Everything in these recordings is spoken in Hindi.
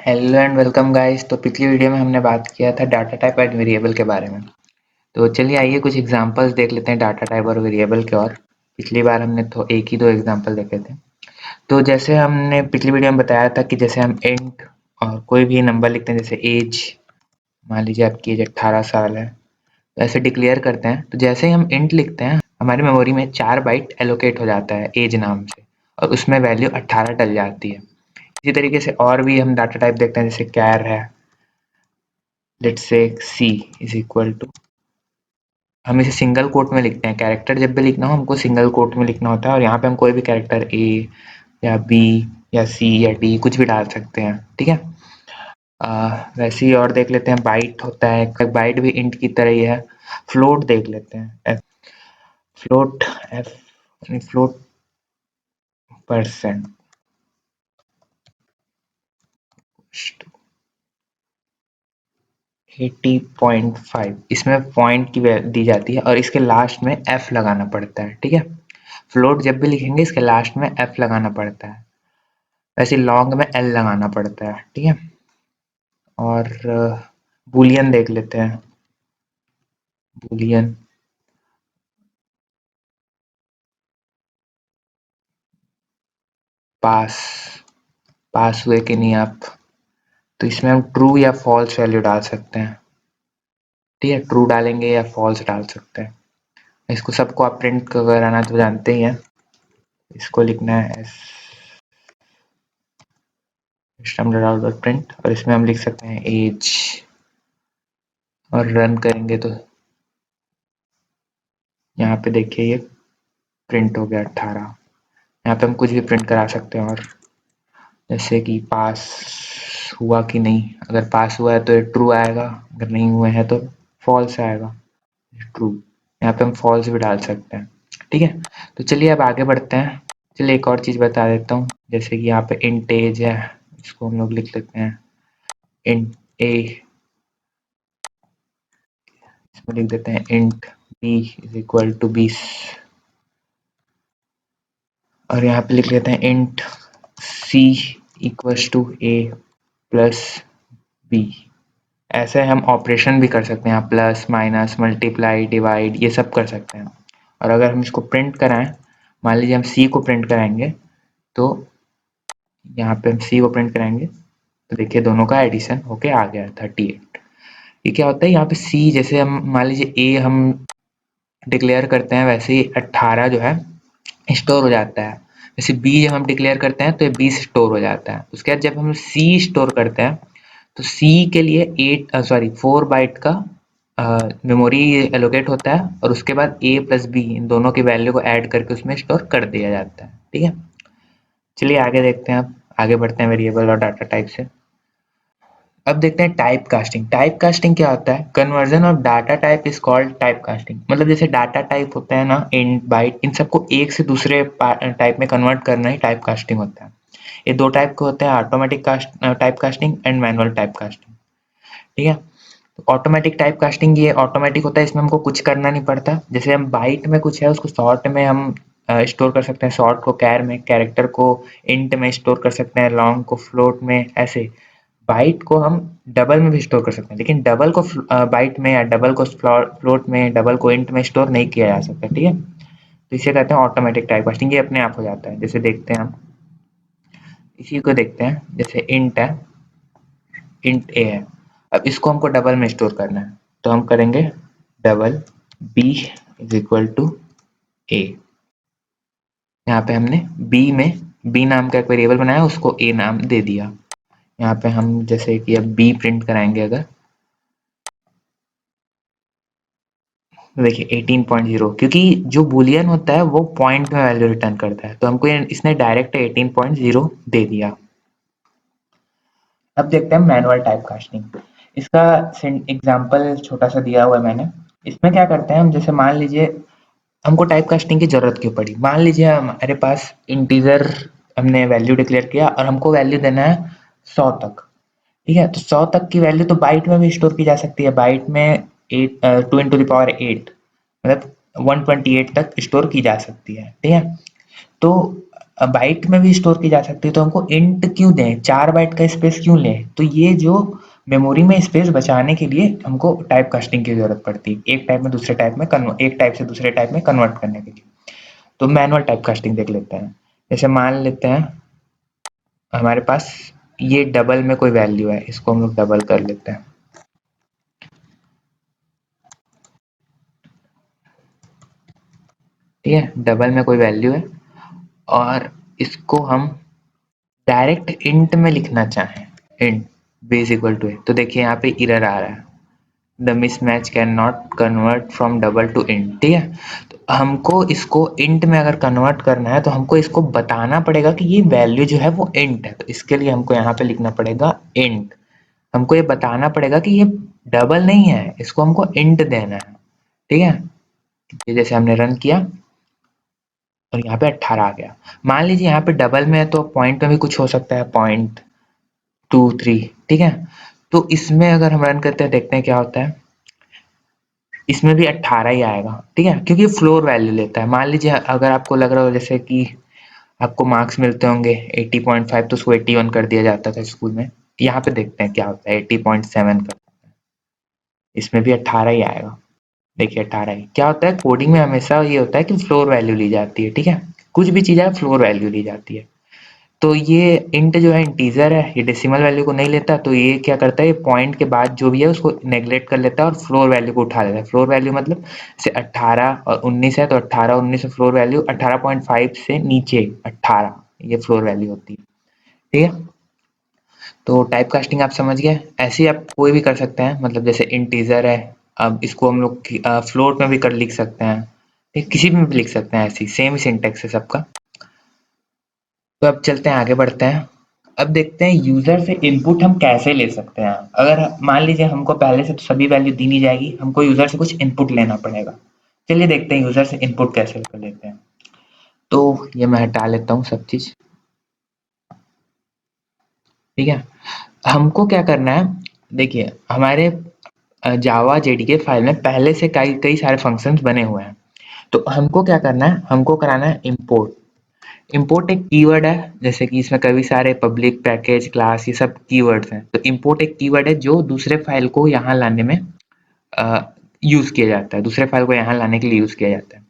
Hello and welcome guys. तो पिछली वीडियो में हमने बात किया था डाटा टाइप एंड वेरिएबल के बारे में। तो चलिए आइए कुछ एग्जांपल्स देख लेते हैं डाटा टाइप और वेरिएबल के। और पिछली बार हमने तो एक ही दो एग्जांपल देखे थे। तो जैसे हमने पिछली वीडियो में बताया था कि जैसे हम इंट और कोई भी नंबर लिखते हैं, जैसे एज, मान लीजिए आपकी एज 18 साल है, तो ऐसे डिक्लेयर करते हैं। तो जैसे ही हम इंट लिखते हैं हमारी मेमोरी में 4 बाइट एलोकेट हो जाता है एज नाम से, और उसमें वैल्यू 18 डल जाती है। इसी तरीके से और भी हम डाटा टाइप देखते हैं, जैसे कैर है, let's say C is equal to, हम इसे सिंगल कोट में लिखते हैं। कैरेक्टर जब भी लिखना हो हमको सिंगल कोट में लिखना होता है, और यहाँ पे हम कोई भी कैरेक्टर ए या बी या सी या डी कुछ भी डाल सकते हैं, ठीक है। वैसे ही और देख लेते हैं, बाइट होता है, बाइट भी इंट की तरह ही है। फ्लोट देख लेते हैं, फ्लोट एफ, फ्लोट परसेंट 80.5, इसमें पॉइंट की दी जाती है और इसके लास्ट में एफ लगाना पड़ता है, ठीक है। फ्लोट जब भी लिखेंगे इसके लास्ट में एफ लगाना पड़ता है, वैसे लॉन्ग में एल लगाना पड़ता है, ठीक है। और बूलियन देख लेते हैं, बूलियन पास, पास हुए कि नहीं आप, तो इसमें हम ट्रू या फॉल्स वैल्यू डाल सकते हैं, ठीक है। ट्रू डालेंगे या फॉल्स डाल सकते हैं। इसको सबको आप प्रिंट कराना तो जानते ही हैं। इसको लिखना है S system dot out dot print, और इसमें हम लिख सकते हैं एज, और रन करेंगे तो यहाँ पे देखिए ये प्रिंट हो गया 18। यहाँ पे हम कुछ भी प्रिंट करा सकते हैं, और जैसे कि पास हुआ कि नहीं, अगर पास हुआ है तो ये ट्रू आएगा, अगर नहीं हुए हैं तो फॉल्स आएगा, ट्रू। यहाँ पे हम फॉल्स भी डाल सकते हैं, ठीक है। तो चलिए अब आगे बढ़ते हैं। चलिए एक और चीज़ बता देता हूँ, जैसे कि यहाँ पे इंट एज है, इसको हम लोग लिख लेते हैं इंट ए, इसमें लिख देते हैं int B is equal to 20, और यहाँ पे लिख लेते हैं int C equals to A plus B. ऐसे हम ऑपरेशन भी कर सकते हैं, प्लस माइनस मल्टीप्लाई डिवाइड ये सब कर सकते हैं। और अगर हम इसको प्रिंट कराएं, मान लीजिए हम सी को प्रिंट कराएंगे, तो यहाँ पे हम सी को प्रिंट कराएंगे तो देखिए दोनों का एडिशन होके आ गया 38। ये क्या होता है, यहाँ पे सी जैसे हम मान लीजिए ए हम डिक्लेयर करते हैं, वैसे ही 18 जो है स्टोर हो जाता है। जैसे बी जब हम डिक्लेयर करते हैं तो ये 20 स्टोर हो जाता है। उसके बाद जब हम सी स्टोर करते हैं तो सी के लिए 4 बाइट का मेमोरी एलोकेट होता है, और उसके बाद ए प्लस बी इन दोनों की वैल्यू को ऐड करके उसमें स्टोर कर दिया जाता है, ठीक है। चलिए आगे देखते हैं, अब आगे बढ़ते हैं वेरिएबल और डाटा टाइप से। अब देखते हैं टाइप कास्टिंग। टाइप कास्टिंग क्या होता है, conversion of data type is called type casting. मतलब जैसे डाटा टाइप होता है ना, इंट बाइट, इन सबको एक से दूसरे टाइप में कन्वर्ट करना ही टाइप कास्टिंग होता है। ये दो टाइप के होते हैं, automatic type casting and manual type casting, ठीक है। ऑटोमेटिक टाइप कास्टिंग, ये ऑटोमेटिक होता है, इसमें हमको कुछ करना नहीं पड़ता। जैसे हम बाइट में कुछ है उसको शॉर्ट में हम स्टोर कर सकते हैं, शॉर्ट को कैर में, कैरेक्टर को इंट में स्टोर कर सकते हैं, लॉन्ग को फ्लोट में। ऐसे बाइट को हम डबल में भी स्टोर कर सकते हैं, लेकिन डबल को बाइट में या डबल को फ्लोट में, डबल को इंट में स्टोर नहीं किया जा सकता, ठीक है। तो इसे कहते हैं ऑटोमेटिक टाइप कास्टिंग, ये अपने आप हो जाता है। जैसे देखते हैं हम इसी को देखते हैं, जैसे इंट है, इंट ए है, अब इसको हमको डबल में स्टोर करना है, तो हम करेंगे double b is equal to a. यहाँ पे हमने बी में बी नाम का एक वेरिएबल बनाया, उसको ए नाम दे दिया। यहाँ पे हम जैसे कि अब बी प्रिंट कराएंगे, अगर तो देखिए 18.0, क्योंकि जो बुलियन होता है वो पॉइंट में वैल्यू रिटर्न करता है, तो हमको इसने डायरेक्ट 18.0 दे दिया। अब देखते हैं मैनुअल टाइप कास्टिंग। इसका एग्जांपल छोटा सा दिया हुआ है मैंने। इसमें क्या करते हैं हम, जैसे मान लीजिए हमको टाइप कास्टिंग की जरूरत क्यों पड़ी, मान लीजिए हमारे पास इंटीजर, हमने वैल्यू डिक्लेयर किया और हमको वैल्यू देना है 100 तक, ठीक है। तो 100 तक की वैल्यू तो बाइट में भी स्टोर की जा सकती है। बाइट में 2 into the power 8, मतलब 128 तक स्टोर की जा सकती है, ठीक है। तो बाइट में भी स्टोर की जा सकती है, तो हमको इंट क्यों दें, 4 बाइट का स्पेस क्यों लें? तो ये जो मेमोरी में स्पेस बचाने के लिए हमको टाइप कास्टिंग की ज़रूरत पड़ती है, एक टाइप में दूसरे टाइप में एक टाइप से दूसरे टाइप में कन्वर्ट करने के लिए। तो मैनुअल टाइप कास्टिंग देख लेते हैं। जैसे मान लेते हैं हमारे पास ये डबल में कोई वैल्यू है, इसको हम लोग डबल कर लेते हैं। ठीक है, डबल में कोई वैल्यू है और इसको हम डायरेक्ट इंट में लिखना चाहें, int b is equal to a, तो देखिए यहाँ पे एरर आ रहा है, the mismatch can not convert from double to int. ठीक है, तो हमको इसको इंट में अगर कन्वर्ट करना है तो हमको इसको बताना पड़ेगा कि ये वैल्यू जो है वो इंट है, तो इसके लिए हमको यहाँ पे लिखना पड़ेगा इंट। हमको ये बताना पड़ेगा कि ये डबल नहीं है, इसको हमको इंट देना है। ठीक है, ये जैसे हमने रन किया और यहाँ पे 18 आ गया। मान लीजिए यहाँ पे डबल में है तो पॉइंट में भी कुछ हो सकता है, 0.23। ठीक है, तो इसमें अगर हम रन करते हैं देखते हैं क्या होता है, इसमें भी 18 ही आएगा। ठीक है, क्योंकि फ्लोर वैल्यू लेता है। मान लीजिए अगर आपको लग रहा हो जैसे कि आपको मार्क्स मिलते होंगे 80.5 तो उसको 81 कर दिया जाता था स्कूल में, यहाँ पे देखते हैं क्या होता है, 80.7 कर, इसमें भी 18 ही आएगा। देखिए 18 ही। क्या होता है कोडिंग में हमेशा ये होता है कि फ्लोर वैल्यू ली जाती है। ठीक है, कुछ भी चीज़ है फ्लोर वैल्यू ली जाती है। तो ये इंट जो है इंटीजर है, ये डेसिमल वैल्यू को नहीं लेता, तो ये क्या करता है, ये पॉइंट के बाद जो भी है उसको नेग्लेक्ट कर लेता है और फ्लोर वैल्यू को उठा लेता है। फ्लोर वैल्यू मतलब जैसे 18 और 19 है तो 18 और 19 फ्लोर वैल्यू 18.5 से नीचे 18, ये फ्लोर वैल्यू होती है। ठीक है, तो टाइप कास्टिंग आप समझ गए। ऐसे ही आप कोई भी कर सकते हैं, मतलब जैसे इंटीजर है, अब इसको हम लोग फ्लोट में भी कर लिख सकते हैं, ठीक, किसी में भी लिख सकते हैं, ऐसी सेम ही सिंटेक्स है सबका। तो अब चलते हैं आगे बढ़ते हैं। अब देखते हैं यूजर से इनपुट हम कैसे ले सकते हैं। अगर मान लीजिए हमको पहले से तो सभी वैल्यू दी नहीं जाएगी, हमको यूजर से कुछ इनपुट लेना पड़ेगा। चलिए देखते हैं यूजर से इनपुट कैसे कर लेते हैं। तो ये मैं हटा लेता हूँ सब चीज। ठीक है, हमको क्या करना है, देखिए हमारे जावा जेडीके फाइल में पहले से कई कई सारे फंक्शंस बने हुए हैं। तो हमको क्या करना है, हमको कराना है इम्पोर्ट। इम्पोर्ट एक कीवर्ड है, जैसे कि इसमें कई सारे पब्लिक, पैकेज, क्लास, ये सब कीवर्ड्स हैं। तो इम्पोर्ट एक कीवर्ड है जो दूसरे फाइल को यहाँ लाने में यूज किया जाता है, दूसरे फाइल को यहाँ लाने के लिए यूज किया जाता है।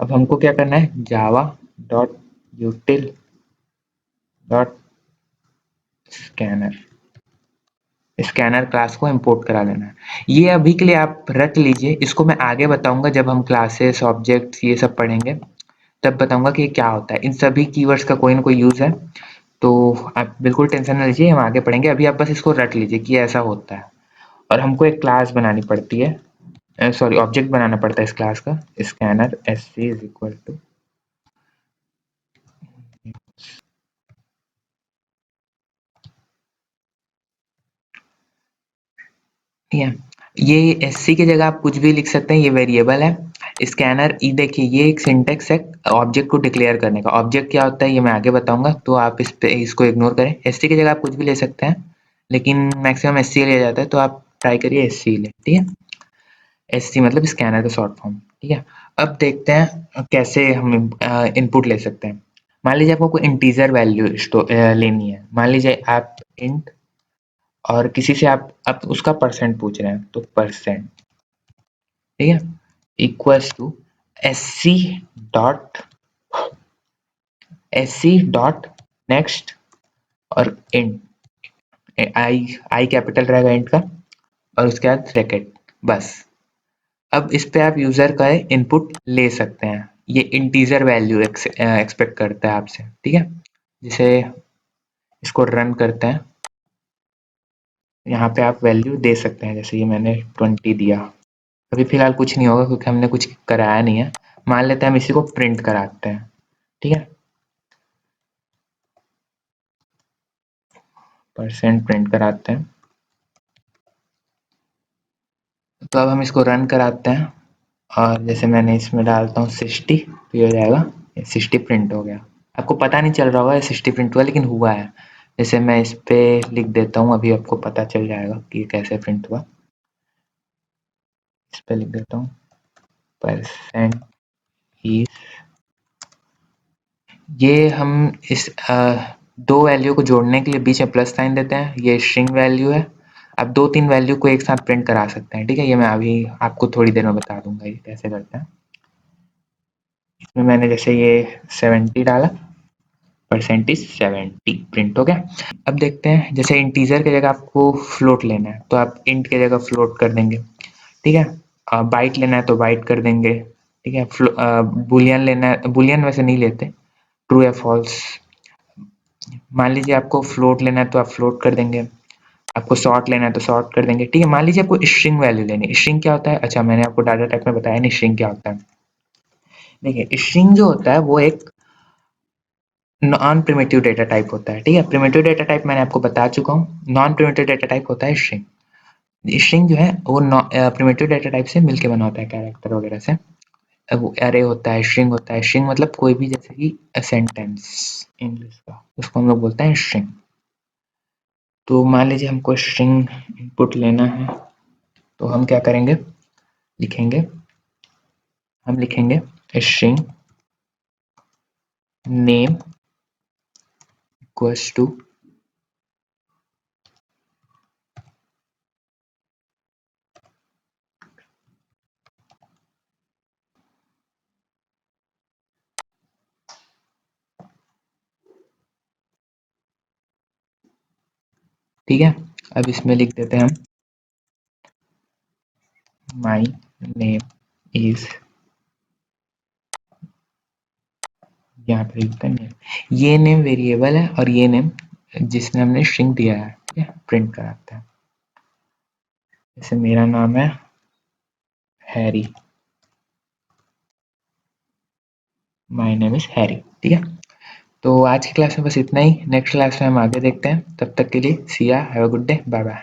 अब हमको क्या करना है, Java dot यूटिल dot scanner, scanner class को इंपोर्ट करा लेना है। ये अभी के लिए आप रख लीजिए, इसको मैं आगे बताऊंगा जब हम क्लासेस, ऑब्जेक्ट्स ये सब पढ़ेंगे, तब बताऊंगा कि क्या होता है। इन सभी कीवर्ड्स का कोई ना कोई यूज है, तो आप बिल्कुल टेंशन ना लीजिए, हम आगे पढ़ेंगे। अभी आप बस इसको रट लीजिए कि ऐसा होता है। और हमको एक क्लास बनानी पड़ती है, सॉरी ऑब्जेक्ट बनाना पड़ता है इस क्लास का, scanner S C is equal to, ठीक है। ये एससी की जगह आप कुछ भी लिख सकते हैं, ये वेरिएबल है। स्कैनर ई देखिए, ये एक सिंटेक्स है ऑब्जेक्ट को डिक्लेयर करने का। ऑब्जेक्ट क्या होता है ये मैं आगे बताऊंगा, तो आप इस पे इसको इग्नोर करें। एससी की जगह आप कुछ भी ले सकते हैं, लेकिन मैक्सिमम एससी लिया जाता है, तो आप ट्राई करिए एससी ले। ठीक है, एससी मतलब स्कैनर का शॉर्ट फॉर्म। ठीक है, अब देखते हैं कैसे हम इनपुट ले सकते हैं। मान लीजिए आपको कोई इंटीजर वैल्यू लेनी है, मान लीजिए आप इंट, और किसी से आप उसका परसेंट पूछ रहे हैं, तो परसेंट, ठीक है, equals to S C dot, S C dot next, और इंट, आई आई कैपिटल रहेगा इंट का, और उसके बाद ब्रैकेट, बस। अब इस पे आप यूजर का इनपुट ले सकते हैं। ये इंटीजर वैल्यू एक्सपेक्ट करता है आपसे। ठीक है, जिसे इसको रन करते हैं, यहाँ पे आप वैल्यू दे सकते हैं, जैसे ये मैंने 20 दिया। अभी फिलहाल कुछ नहीं होगा क्योंकि हमने कुछ कराया नहीं है। मान लेते हैं हम इसी को प्रिंट कराते हैं। ठीक है, परसेंट प्रिंट कराते हैं। तो अब हम इसको रन कराते हैं, और जैसे मैंने इसमें डालता हूँ 60, तो ये हो जाएगा, 60 प्रिंट हो गया। आपको पता नहीं चल रहा होगा ये 60 प्रिंट हुआ, लेकिन हुआ है। जैसे मैं इस पे लिख देता हूँ, अभी आपको पता चल जाएगा कि ये कैसे प्रिंट हुआ। इस पे लिख देता हूँ, परसेंट इज ये हम इस दो वैल्यू को जोड़ने के लिए बीच में प्लस साइन देते हैं, ये स्ट्रिंग वैल्यू है। अब 2-3 वैल्यू को एक साथ प्रिंट करा सकते हैं, ठीक है? ये मैं अभी आपको थोड़ी देर में बता दूंगा ये कैसे करते हैं। इसमें मैंने जैसे ये 70 डाला, परसेंटेज 70 प्रिंट हो गया। अब देखते हैं, जैसे इंटीजर की जगह आपको फ्लोट लेना है तो आप इंट की जगह फ्लोट कर देंगे, ठीक है? बाइट लेना है तो बाइट कर देंगे, ठीक है? बुलियन लेना है, बुलियन वैसे नहीं लेते, ट्रू या फॉल्स। मान लीजिए आपको फ्लोट लेना है तो आप फ्लोट कर देंगे, आपको सॉर्ट लेना है तो सॉर्ट कर देंगे, ठीक है? मान लीजिए आपको स्ट्रिंग वैल्यू लेनी है। स्ट्रिंग क्या होता है? अच्छा, मैंने आपको डाटा टाइप में बताया नहीं स्ट्रिंग क्या होता है। देखिए, स्ट्रिंग जो होता है वो एक नॉन प्रिमिटिव डेटा टाइप होता है, ठीक है? प्रिमिटिव डेटा टाइप मैंने आपको बता चुका हूँ, नॉन प्रिमिटिव डेटा टाइप होता है स्ट्रिंग। स्ट्रिंग जो है वो प्रिमिटिव डेटा टाइप से मिलके बना होता है, कैरेक्टर वगैरह से। अब एरे होता है, स्ट्रिंग होता है। स्ट्रिंग मतलब कोई भी, जैसे कि सेंटेंस इंग्लिश का, उसको हम लोग बोलते हैं स्ट्रिंग। तो मान लीजिए हमको स्ट्रिंग इनपुट लेना है तो हम क्या करेंगे, लिखेंगे, हम लिखेंगे स्ट्रिंग नेम इक्वल्स टू, ठीक है? अब इसमें लिख देते हैं हम माई नेम इज, यहाँ पे लिखते हैं नेम। ये नेम वेरिएबल है और ये नेम जिसने हमने स्ट्रिंग दिया है, ठीक है? प्रिंट कराते हैं। जैसे मेरा नाम है Harry, my name is Harry, ठीक है? तो आज की क्लास में बस इतना ही। नेक्स्ट क्लास में हम आगे देखते हैं। तब तक के लिए सी या, have a good day, bye bye.